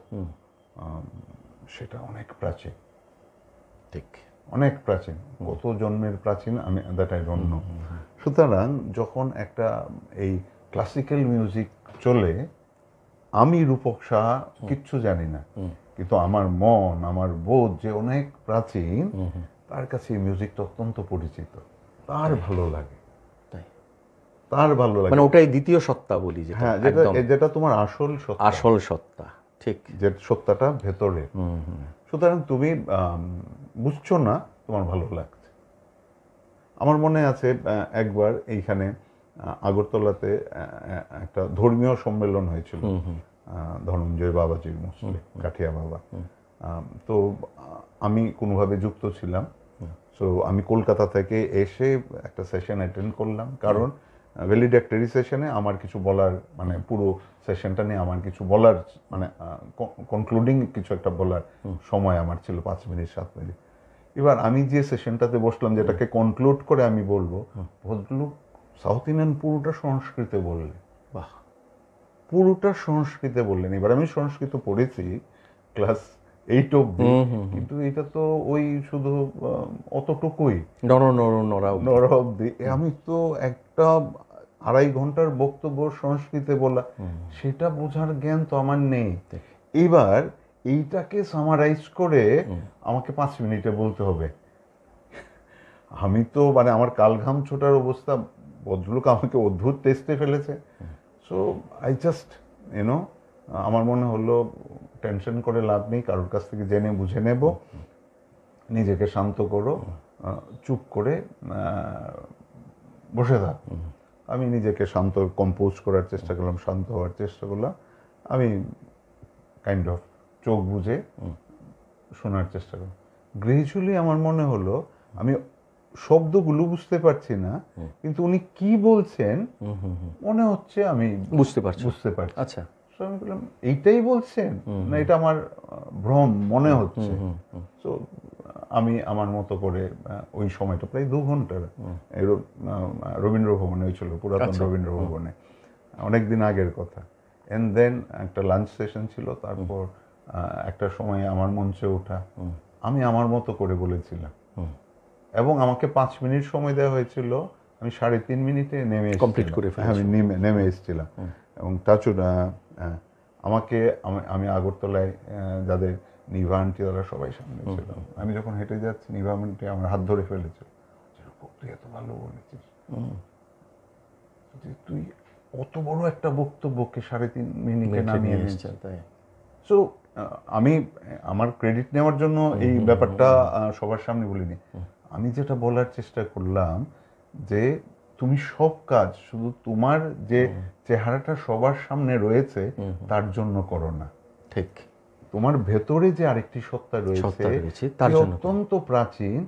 সেটা অনেক প্রাচীন। ঠিক, অনেক প্রাচীন, কত জন্মের প্রাচীন আমি দ্যাট আই ডোন্ট নো। সুতরাং যখন একটা এই ক্লাসিক্যাল মিউজিক চলে, আমি রূপক সাহা কিচ্ছু জানি না, কিন্তু আমার মন, আমার বোধ যে অনেক প্রাচীন, তার কাছে এই মিউজিকটা অত্যন্ত পরিচিত, তার ভালো লাগে, তার ভালো লাগে, মানে ওটাই দ্বিতীয় সত্তা বলি, হ্যাঁ, যেটা তোমার আসল সত্তা, আসল সত্তা। ঠিক, যে সত্তাটা ভেতরে। সুতরাং তুমি বুঝছো না, তোমার ভালো লাগছে। আমার মনে আছে একবার এইখানে আগরতলাতে একটা ধর্মীয় সম্মেলন হয়েছিল, ধনঞ্জয় বাবাজির মুসলিম কাঠিয়া বাবা। তো আমি কোনোভাবে যুক্ত ছিলাম। সো আমি কলকাতা থেকে এসে একটা সেশন অ্যাটেন্ড করলাম, কারণ ভ্যালিডেক্টরি সেশনে আমার কিছু বলার, মানে পুরো সেশনটা নিয়ে আমার কিছু বলার, মানে কনক্লুডিং কিছু একটা বলার সময় আমার ছিল 5 মিনিট 7 মিনিট। এবার আমি যে সেশনটাতে বসলাম, যেটাকে কনক্লুড করে আমি বলবো, ভদ্রলোক সাউথ ইন্ডিয়ান পুরোটা সংস্কৃতে বললেন। বাহ, পুরোটা সংস্কৃতে বললেন। এবার আমি সংস্কৃত পড়েছি ক্লাস 8 অব্দি, কিন্তু এটা তো ওই শুধু অতটুকুই, নর অব্দি। আমি তো একটা 2.5 ঘন্টার বক্তব্য সংস্কৃতে বলা, সেটা বোঝার জ্ঞান তো আমার নেই। এবার এইটাকে সামারাইজ করে আমাকে 5 মিনিটে বলতে হবে। আমি তো মানে আমার কালঘাম ছোটার অবস্থা। ভদ্রলোক আমাকে অদ্ভুত টেস্টে ফেলেছে। সো আই জাস্ট আমার মনে হলো টেনশন করে লাভ নেই, কারোর কাছ থেকে জেনে বুঝে নেব, নিজেকে শান্ত করো, চুপ করে বসে থাক। আমি নিজেকে শান্ত কম্পোজ করার চেষ্টা করলাম, শান্ত হওয়ার চেষ্টা করলাম। আমি কাইন্ড অফ চোখ বুজে শোনার চেষ্টা করলাম। গ্রাজুয়ালি আমার মনে হলো আমি শব্দগুলো বুঝতে পারছি না, কিন্তু উনি কি বলছেন মনে হচ্ছে আমি বুঝতে পারছো? বুঝতে পারছি। আচ্ছা। So আমি বললাম এইটাই বলছেন না এটা আমার ভ্রম মনে হচ্ছে। তো আমি আমার মতো করে ওই সময়টা প্রায় 2 ঘন্টার রবীন্দ্র ভবনে হয়েছিল, পুরাতন রবীন্দ্র ভবনে, অনেকদিন আগের কথা। এন্ড দেন একটা লাঞ্চ সেশন ছিল, তারপর একটা সময় আমার মঞ্চে ওঠা, আমি আমার মতো করে বলেছিলাম এবং আমাকে 5 মিনিট সময় দেওয়া হয়েছিল, আমি 3.5 মিনিটে নেমে কমপ্লিট করে আমি নেমে এসেছিলাম। এবং তাছাড় আমাকে আমি আগরতলায় যাদের নিভা আন্টি তারা সবাই সামনে ছিল, আমি যখন হেঁটে যাচ্ছি নিভা আন্টি আমার হাত ধরে ফেলেছিল, তুই এত ভালো বলেছিস, তুই অত বড় একটা বক্তব্যকে 3.5 মিনিটে নামিয়ে নিয়েছিস। সো আমি আমার ক্রেডিট নেওয়ার জন্য এই ব্যাপারটা সবার সামনে বলিনি, আমি যেটা বলার চেষ্টা করলাম যে তুমি সব কাজ শুধু তোমার যে চেহারাটা সবার সামনে রয়েছে তার জন্য করো না। ঠিক। তোমার ভেতরে যে আরেকটি সত্তা রয়েছে তার জন্য অত্যন্ত প্রাচীন,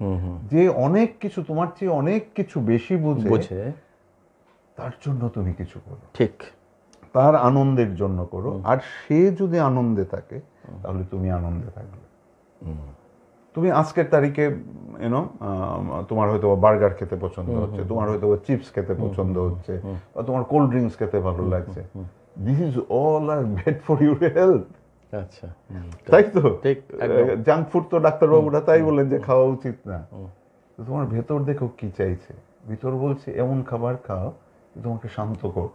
যে অনেক কিছু তোমার চেয়ে অনেক কিছু বেশি বুঝে, তার জন্য তুমি কিছু করো। ঠিক। তার আনন্দের জন্য করো, আর সে যদি আনন্দে থাকে তাহলে তুমি আনন্দে থাকবে। তুমি আজকের তারিখে তোমার হয়তো বার্গার খেতে পছন্দ হচ্ছে, তোমার হয়তো চিপস খেতে পছন্দ হচ্ছে, বা তোমার কোল্ড ড্রিঙ্কস খেতে ভালো লাগছে, this is all are bad for your health. আচ্ছা, তাই তো? জাঙ্ক ফুড তো ডাক্তারবাবুরা তাই বলেন যে খাওয়া উচিত না। তোমার ভেতর দেখো কি চাইছে, ভিতর বলছে এমন খাবার খাও তোমাকে শান্ত কর।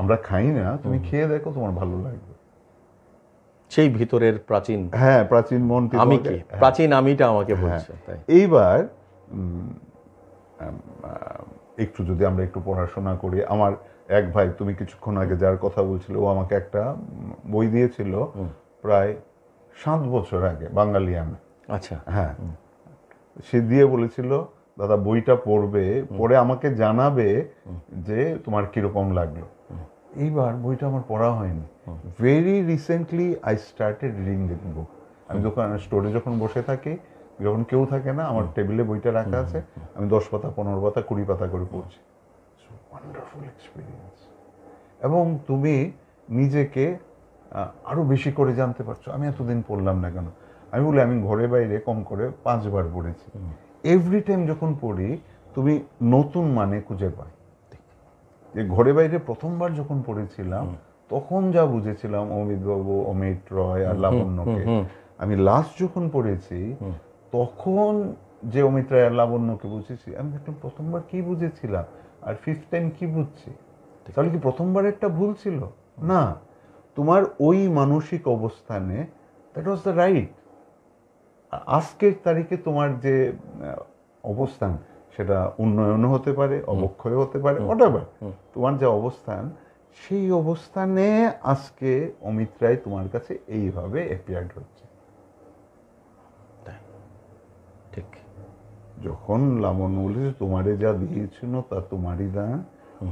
আমরা খাই না, তুমি খেয়ে দেখো তোমার ভালো লাগবে। সেই ভিতরের প্রাচীন, প্রাচীন মনটি, আমি কি প্রাচীন আমিটা আমাকে বলছে। এইবার একটু যদি আমরা একটু পড়াশোনা করি, আমার এক ভাই, তুমি কিছুক্ষণ আগে যার কথা বলছিলে, ও আমাকে একটা বই দিয়েছিল প্রায় 7 বছর আগে, বাঙালিয়ানা। আচ্ছা। হ্যাঁ, সে দিয়ে বলেছিল দাদা বইটা পড়ে আমাকে জানাবে যে তোমার কিরকম লাগলো। এইবার বইটা আমার পড়া হয়নি। Very recently I started reading this book. আমি স্টোরে যখন বসে থাকি, যখন কেউ থাকে না, আমার টেবিলে বইটা রাখা আছে, আমি 10 পাতা 15 পাতা 20 পাতা করে পড়ছি। Wonderful experience. এবং তুমি নিজেকে আরো বেশি করে জানতে পারছো। আমি এতদিন পড়লাম না কেন? আমি বলি আমি ঘরে বাইরে কম করে 5 বার পড়েছি। এভরি টাইম যখন পড়ি তুমি নতুন মানে খুঁজে পাই। যে ঘরে বাইরে প্রথমবার যখন পড়েছিলাম তখন যা বুঝেছিলাম অমিত বাবু, অমিত রয় আর লাবণ্যকে, আমি লাস্ট যখন পড়েছি তখন যে অমিত রায় আর লাবণ্যকে বুঝেছি, আমি দেখলাম প্রথমবার কি বুঝেছিলাম আর 5th টাইম কি বুঝছি। তাহলে কি প্রথমবারেরটা ভুল ছিল? না, তোমার ওই মানসিক অবস্থানে দ্যাট ওয়াজ দ্য রাইট। আজকের তারিখে তোমার যে অবস্থান, সেটা উন্নয়নও হতে পারে, অবক্ষয় হতে পারে, হোয়াটএভার তোমার যে অবস্থান, সেই অবস্থানে আজকে অমিত রায় তোমার কাছে এইভাবে অ্যাপিয়ার্ড হচ্ছে। ঠিক। যখন লাবণ্য বলেছে তোমারে যা দিয়েছিল তা তোমারই দান,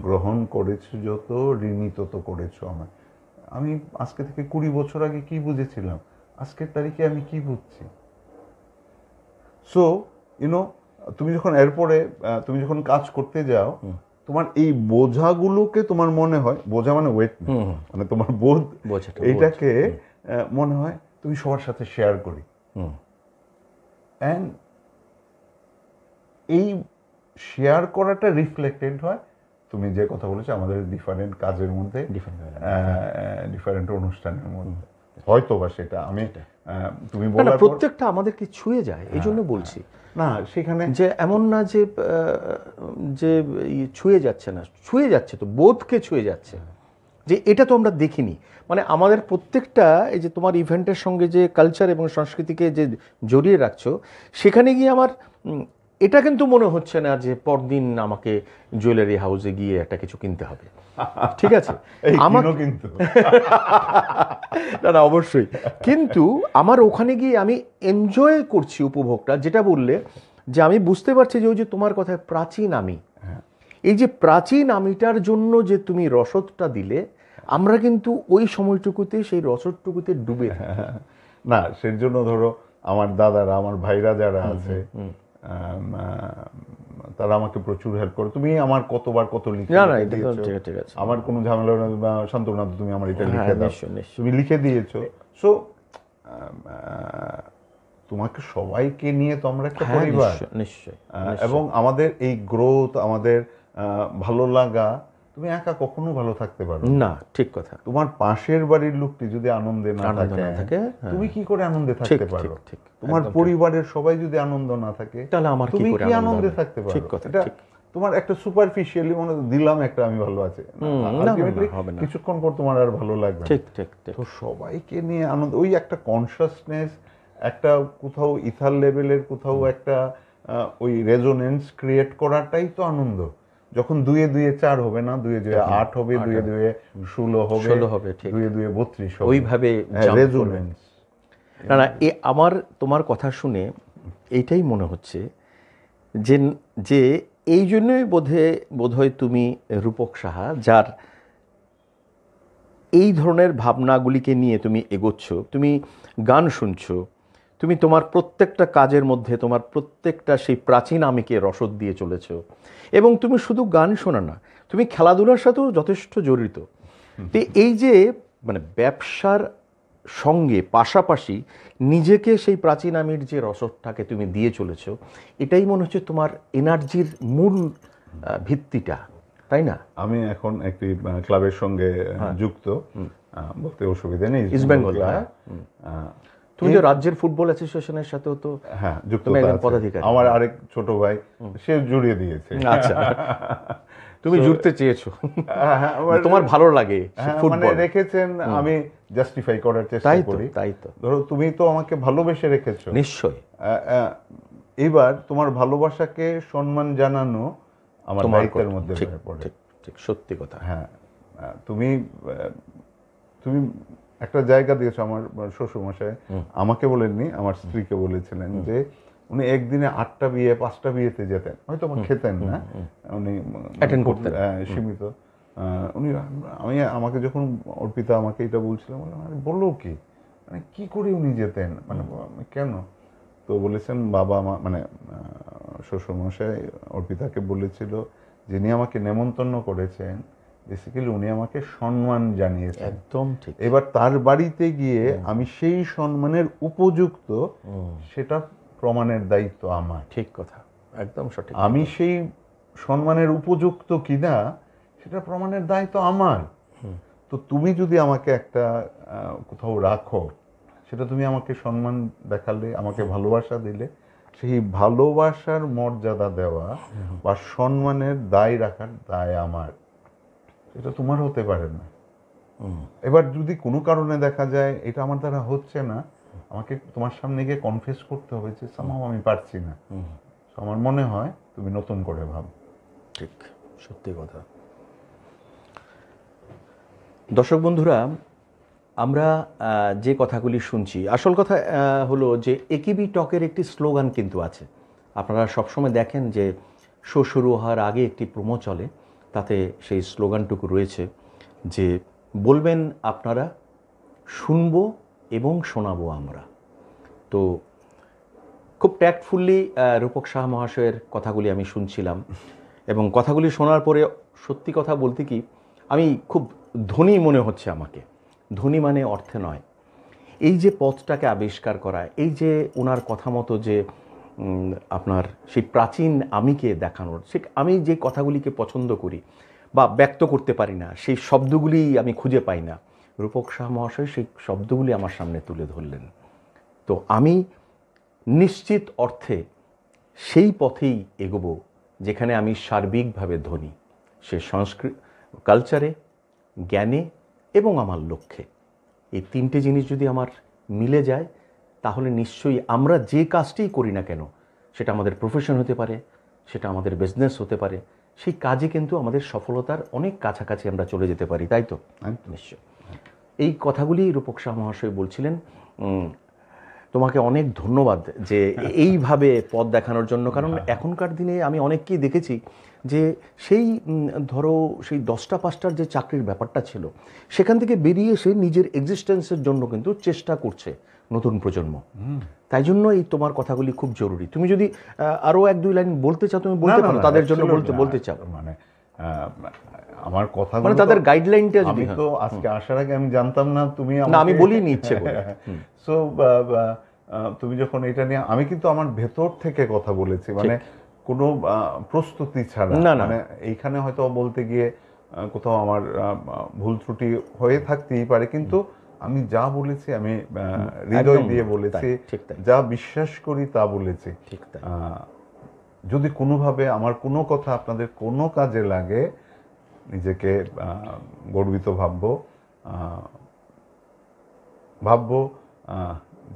গ্রহণ করেছো যত, ঋণী তত করেছো আমায়। আমি আজকে থেকে 20 বছর আগে কি বুঝেছিলাম, আজকের তারিখে আমি কি বুঝছি। সো তুমি যখন এরপরে তুমি যখন কাজ করতে যাও, তোমার এই বোঝাগুলোকে তোমার মনে হয়, বোঝা মানে ওয়েট, মানে তোমার বোধ, এইটাকে মনে হয় তুমি সবার সাথে শেয়ার করি। অ্যান্ড এই শেয়ার করাটা রিফ্লেক্টেড হয়, তুমি যে কথা বলেছো, আমাদের ডিফারেন্ট কাজের মধ্যে, ডিফারেন্ট অনুষ্ঠানের মধ্যে, হয়তো বা সেটা আমি তুমি বলার প্রত্যেকটা আমাদেরকে ছুঁয়ে যায়, এই জন্য বলছি না, সেখানে যে এমন না যে ছুঁয়ে যাচ্ছে না, ছুঁয়ে যাচ্ছে তো, বোধকে ছুঁয়ে যাচ্ছে, যে এটা তো আমরা দেখিনি। মানে আমাদের প্রত্যেকটা এই যে তোমার ইভেন্টের সঙ্গে যে কালচার এবং সংস্কৃতিকে যে জড়িয়ে রাখছো, সেখানে গিয়ে আমার এটা কিন্তু মনে হচ্ছে না যে পরদিন আমাকে জুয়েলারি হাউসে গিয়ে একটা কিছু কিনতে হবে। ঠিক আছে, আমার কিন্তু না অবশ্যই, কিন্তু আমার ওখানে গিয়ে আমি এনজয় করছি উপভোগটা, যেটা বললে যে আমি বুঝতে পারছি যে ওই যে তোমার কথায় প্রাচীন আমি, এই যে প্রাচীন আমিটার জন্য যে তুমি রসদটা দিলে, আমরা কিন্তু ওই সময়টুকুতে সেই রসদটুকুতে ডুবে থাকি। না, সেই জন্য ধরো আমার দাদারা, আমার ভাইরা যারা আছে, তারা আমাকে প্রচুর হেল্প করে। তুমি আমার কতবার কত লিখে না না, এটা তো দিয়েছো। ঠিক আছে। আমার কোনো ঝামেলা না, শান্তনা তুমি আমার এটা লিখে দাও, নিশ্চয়ই, নিশ্চয়ই। তুমি লিখে দিয়েছো। সো তোমাকে সবাইকে নিয়ে তো আমরা একটা পরিবার, নিশ্চয়ই। এবং আমাদের এই গ্রোথ, আমাদের ভালো লাগা, তুমি একা কখনো ভালো থাকতে পারো না, ঠিক কথা। তোমার পাশের বাড়ির লোকটি যদি আনন্দে না থাকে, তুমি কি করে আনন্দে থাকতে পারো? তোমার পরিবারের সবাই যদি আনন্দ না থাকে, তাহলে আমার তুমি কি আনন্দে থাকতে পারো? ঠিক কথা, ঠিক। তোমার একটা সুপারফিশিয়ালি মনে দিলাম একটা আমি ভালো আছি, কিছুক্ষণ পর তোমার আর ভালো লাগবে। ঠিক ঠিক ঠিক। তো সবাইকে নিয়ে আনন্দ, ওই একটা কনসাসনেস, একটা কোথাও ইথার লেভেলের কোথাও একটা ওই রেজোনেন্স ক্রিয়েট করাটাই তো আনন্দ। যখন 2 এ 2 4 হবে না, 2 এ 2 8 হবে, 2 এ 2 16 হবে, 2 এ 2 32 হবে, ওইভাবে রেজোনেন্স। না না, আমার তোমার কথা শুনে এইটাই মনে হচ্ছে যে যে এই জন্যই বোধহয় তুমি রূপক সাহা, যার এই ধরনের ভাবনাগুলিকে নিয়ে তুমি এগোচ্ছ, তুমি গান শুনছো, তুমি তোমার প্রত্যেকটা কাজের মধ্যে তোমার প্রত্যেকটা সেই প্রাচীন আমিকে রসদ দিয়ে চলেছ, এবং তুমি শুধু গান শোনা না, তুমি খেলাধুলার সাথেও যথেষ্ট জড়িত। তো এই যে মানে ব্যবসার সঙ্গে পাশাপাশি নিজেকে সেই প্রাচীন আমির যে রসদটাকে তুমি দিয়ে চলেছ, এটাই মনে হচ্ছে তোমার এনার্জির মূল ভিত্তিটা, তাই না? আমি এখন একটি ক্লাবের সঙ্গে যুক্ত, বলতে অসুবিধা নেই, ইস্ট বেঙ্গল। তুমি যে রাজ্যের ফুটবল অ্যাসোসিয়েশনের সাথেও তো যুক্ত, পদাধিকারী। আমার আরেক ছোট ভাই সে জড়িয়ে দিয়েছে। আচ্ছা, তুমি জুড়তে চেয়েছো, তোমার ভালো লাগে মানে রেখেছেন, আমি জাস্টিফাই করার চেষ্টা করি। তাই তো, ধরো তুমি তো আমাকে ভালোবেসে রেখেছো, নিশ্চয়ই। এবার তোমার ভালোবাসাকে সম্মান জানানো আমার দায়িত্বের মধ্যে পড়ে। ঠিক, সত্যি কথা। হ্যাঁ, তুমি একটা জায়গা দিয়েছো। আমার শ্বশুরমশাই আমাকে বলেননি, আমার স্ত্রীকে বলেছিলেন যে উনি একদিনে 8টা বিয়ে 5টা বিয়েতে যেতেন, হয়তো খেতেন না, উনি অ্যাটেন্ড করতেন সীমিত। উনি আমাকে যখন অর্পিতা আমাকে এটা বলছিলেন, বললো কি মানে কি করে উনি যেতেন, মানে কেন? তো বলেছেন বাবা মানে শ্বশুরমশাই অর্পিতাকে বলেছিল, যিনি আমাকে নেমন্তন্ন করেছেন বেসিক্যালি উনি আমাকে সম্মান জানিয়েছেন। একদম ঠিক। এবার তার বাড়িতে গিয়ে আমি সেই সম্মানের উপযুক্ত সেটা প্রমাণের দায়িত্ব আমার। ঠিক কথা, একদম সঠিক। আমি সেই সম্মানের উপযুক্ত কিনা সেটা প্রমাণের দায়িত্ব আমার। তো তুমি যদি আমাকে একটা কোথাও রাখো, সেটা তুমি আমাকে সম্মান দেখালে, আমাকে ভালোবাসা দিলে, সেই ভালোবাসার মর্যাদা দেওয়া বা সম্মানের দায় রাখার দায় আমার, এটা তোমার হতে পারে না। এবার যদি কোনো কারণে দেখা যায় এটা আমার দ্বারা হচ্ছে না, আমাকে তোমার সামনে গিয়ে কনফেস করতে হবে যে সামহাও আমি পারছি না। আমার মনে হয় তুমি নতুন করে ভাব। ঠিক, সত্যি কথা। দর্শক বন্ধুরা, আমরা যে কথাগুলি শুনছি, আসল কথা হলো যে একিবি টকের একটি স্লোগান কিন্তু আছে। আপনারা সবসময় দেখেন যে শো শুরু হওয়ার আগে একটি প্রোমো চলে, তাতে সেই স্লোগানটুকু রয়েছে যে বলবেন আপনারা, শুনবো এবং শোনাবো আমরা। তো খুব ট্যাক্টফুলি রূপক সাহা মহাশয়ের কথাগুলি আমি শুনছিলাম, এবং কথাগুলি শোনার পরে সত্যি কথা বলতে কি আমি খুব ধনী মনে হচ্ছে আমাকে। ধনী মানে অর্থে নয়, এই যে পথটাকে আবিষ্কার করা, এই যে ওনার কথা মতো যে আপনার সেই প্রাচীন আমিকে দেখানোর, সে আমি যে কথাগুলিকে পছন্দ করি বা ব্যক্ত করতে পারি না, সেই শব্দগুলি আমি খুঁজে পাই না, রূপক সাহা মহাশয় সেই শব্দগুলি আমার সামনে তুলে ধরলেন। তো আমি নিশ্চিত অর্থে সেই পথেই এগোবো যেখানে আমি সার্বিকভাবে ধনী, সে সংস্কৃতি, কালচারে, জ্ঞানে এবং আমার লক্ষ্যে। এই 3টে জিনিস যদি আমার মিলে যায়, তাহলে নিশ্চয়ই আমরা যে কাজটিই করি না কেন, সেটা আমাদের প্রফেশন হতে পারে, সেটা আমাদের বিজনেস হতে পারে, সেই কাজে কিন্তু আমাদের সফলতার অনেক কাছাকাছি আমরা চলে যেতে পারি, তাই তো? নিশ্চয়। এই কথাগুলি রূপক সাহা মহাশয় বলছিলেন। তোমাকে অনেক ধন্যবাদ যে এইভাবে পথ দেখানোর জন্য, কারণ এখনকার দিনে আমি অনেককেই দেখেছি যে সেই ধরো সেই 10টা 5টার যে চাকরির ব্যাপারটা ছিল, সেখান থেকে বেরিয়ে এসে নিজের এক্সিস্টেন্সের জন্য কিন্তু চেষ্টা করছে, নতুন প্রজন্ম। তাই জন্য এই তোমার কথাগুলি খুব জরুরি। তুমি যদি আরো 1-2 লাইন বলতে চাও তুমি বলতে পারো, তাদের জন্য বলতে চাও। মানে আমার কথা মানে তাদের গাইডলাইনটা আমি তো আজকে আসার আগে আমি জানতাম না, তুমি না আমি বলিনি ইচ্ছে করে। সো তুমি যখন এটা নিয়ে, আমি কিন্তু আমার ভেতর থেকে কথা বলেছি, মানে কোনো প্রস্তুতি ছাড়া। মানে এইখানে হয়তো বলতে গিয়ে কোথাও আমার ভুল ত্রুটি হয়ে থাকতেই পারে, কিন্তু আমি যা বলেছি আমি হৃদয় দিয়ে বলেছি, যা বিশ্বাস করি তা বলেছি। যদি কোনোভাবে আমার কোনো কথা আপনাদের কোনো কাজে লাগে, নিজেকে গর্বিত ভাববো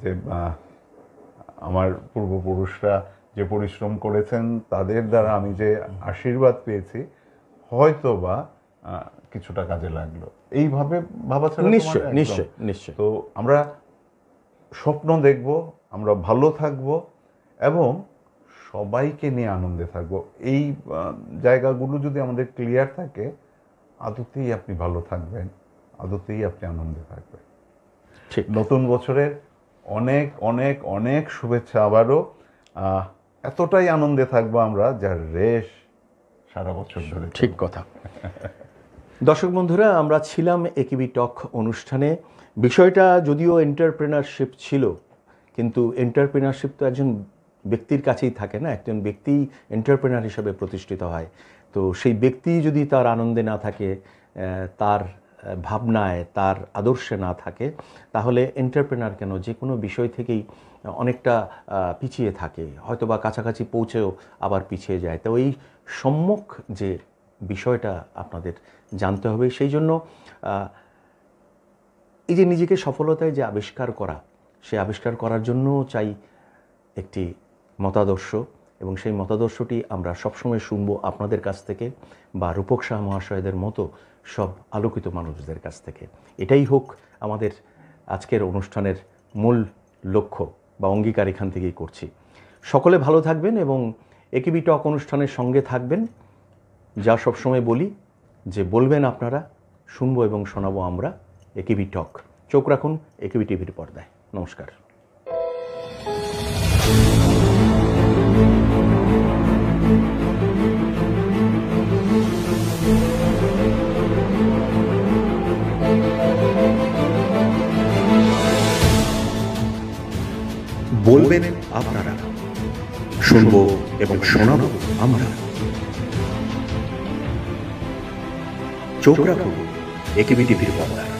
যে আমার পূর্বপুরুষরা যে পরিশ্রম করেছেন তাদের দ্বারা আমি যে আশীর্বাদ পেয়েছি, হয়তো বা কিছুটা কাজে লাগলো, এইভাবে ভাবা ছাড়া। নিশ্চয়। তো আমরা স্বপ্ন দেখব, আমরা ভালো থাকব এবং সবাইকে নিয়ে আনন্দে থাকব। এই জায়গাগুলো যদি আমাদের ক্লিয়ার থাকে, আদতেই আপনি ভালো থাকবেন, আদতেই আপনি আনন্দে থাকবেন। ঠিক। নতুন বছরের অনেক অনেক অনেক শুভেচ্ছা আবারও। এতটাই আনন্দে থাকবো আমরা, যার রেশ সারা বছর ধরে। ঠিক কথা। দর্শক বন্ধুরা, আমরা ছিলাম একিবি টক অনুষ্ঠানে। বিষয়টা যদিও এন্টারপ্রেনারশিপ ছিল, কিন্তু এন্টারপ্রেনারশিপ তো একজন ব্যক্তির কাছেই থাকে না, একজন ব্যক্তি এন্টারপ্রেনার হিসেবে প্রতিষ্ঠিত হয়। তো সেই ব্যক্তি যদি তার আনন্দে না থাকে, তার ভাবনায়, তার আদর্শে না থাকে, তাহলে এন্টারপ্রেনার কেন যে কোনো বিষয় থেকেই অনেকটা পিছিয়ে থাকে, হয়তো বা কাছাকাছি পৌঁছেও আবার পিছিয়ে যায়। তো এই সম্যক যে বিষয়টা আপনাদের জানতে হবে, সেই জন্য এই যে নিজেকে সফলতায় যে আবিষ্কার করা, সেই আবিষ্কার করার জন্য চাই একটি মতাদর্শ, এবং সেই মতাদর্শটি আমরা সবসময় শুনবো আপনাদের কাছ থেকে বা রূপক শাহ মহাশয়দের মতো সব আলোকিত মানুষদের কাছ থেকে। এটাই হোক আমাদের আজকের অনুষ্ঠানের মূল লক্ষ্য বা অঙ্গীকার এখান থেকেই করছি। সকলে ভালো থাকবেন এবং একিবি টক অনুষ্ঠানের সঙ্গে থাকবেন। যা সবসময় বলি যে বলবেন আপনারা, শুনবো এবং শোনাবো আমরা। একিবি টক, চোখ রাখুন একিবি টিভির পর্দায়। নমস্কার। বলবেন আপনারা, শুনবো এবং শোনাবো আমরা। চোখ রাখুন একিবি টিভির পর্দায়।